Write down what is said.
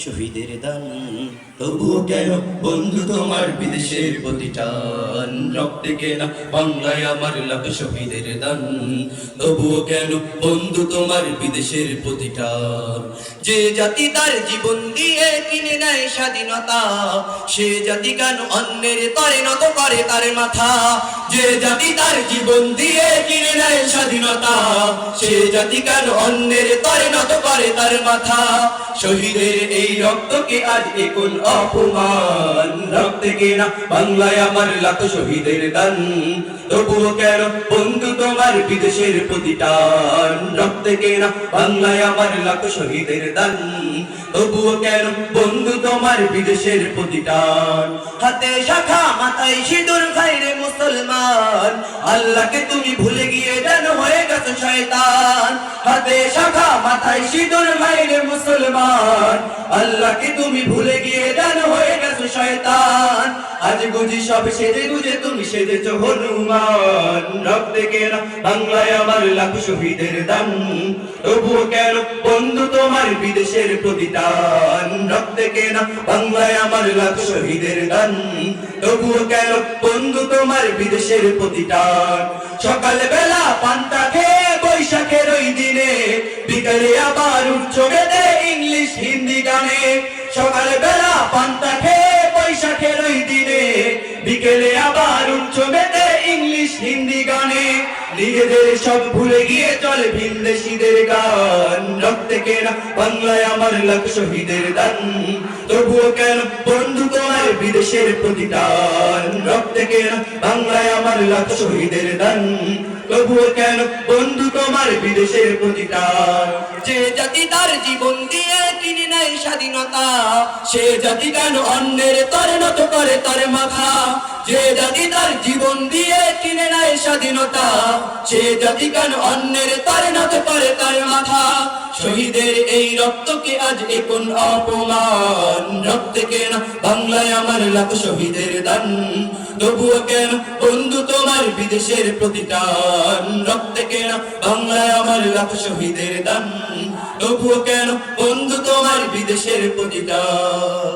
শহীদের দান তবুও কেন বন্ধু তোমার বিদেশের প্রতিটান রক্তে কেনা বাংলায় আমার লাখ শহীদের দান তবুও কেন বন্ধু তোমার বিদেশের প্রতিটান যে জাতি তার জীবন দিয়ে কিনে নেয় স্বাধীনতা সে জাতি কেন অন্যের তরে নত করে তার মাথা যে জাতি তার জীবন দিয়ে কিনে নেয় স্বাধীনতা সে জাতি কেন অন্যের তরে নত করে তার মাথা শহীদের এই রক্তকে আজ এখন অপমান রক্তে কেনা বাংলায় আমার লাখ শহীদের দান তবুও কেন বন্ধু তোমার বিদেশের প্রতিটান রক্তে কেনা বাংলায় আমার লাখ শহীদের দান তবুও কেন বন্ধু তোমার বিদেশের প্রতিটান হাতে শাখা মাথায় সিঁদুর খাইরে মুসলমান আল্লাহকে তুমি ভুলে গিয়ে যেন হয়ে গেছো শয়তান হাতে শাখা মাথায় সিঁদুর খাইরে মুসলমান আল্লাহকে তুমি ভুলে গিয়ে যেন হয়ে গেছো শয়তান আজ বুঝি সব সেজে গুজে তুমি সেজেছো হনুমান রক্তে কেনা বাংলায় আমার লাখ শহীদের দান তবুও কেন বন্ধু তোমার বিদেশের প্রতিটান রক্তে কেনা বাংলায় আমার লাখ শহীদের দান তবুও কেন বন্ধু তোমার বিদেশের প্রতিটান সকাল বেলা পান্তা খেয়ে বৈশাখের ওই দিনে বিকালে আবার উঠছো বেঁধে ইংলিশ হিন্দি গানে সকাল বেলা পান্তা খেয়ে বৈশাখের ওই দিনে বিকেলে আবার উঠছো বেঁধে ইংলিশ হিন্দি গানে নিজেদের সব ভুলে গিয়ে চলে ভিনদেশীদের গান রক্তে কেনা বাংলায় আমার লাখ শহীদের দান তবুও কেন বন্ধু তোমার বিদেশের প্রতিটান রক্তে কেনা বাংলায় আমার লাখ শহীদের দান তবুও কেন বন্ধু তোমার বিদেশের প্রতিটান যে জাতি তার জীবন দিয়ে কিনে নেয় স্বাধীনতা সে জাতি কেন অন্যের তরে নত করে তার মাথা যে জাতি তার জীবন দিয়ে কিনে নেয় স্বাধীনতা সে জাতি কেন অন্যের তরে নত করে তার মাথা শহীদের এই রক্তকে আজ এখন অপমান রক্তে কেনা বাংলায় আমার লাখ শহীদের দান তবুও কেন বন্ধু তোমার বিদেশের প্রতিটান রক্তে কেনা বাংলায় আমার লাখ শহীদের দান তবুও কেন বন্ধু তোমার বিদেশের প্রতিটান।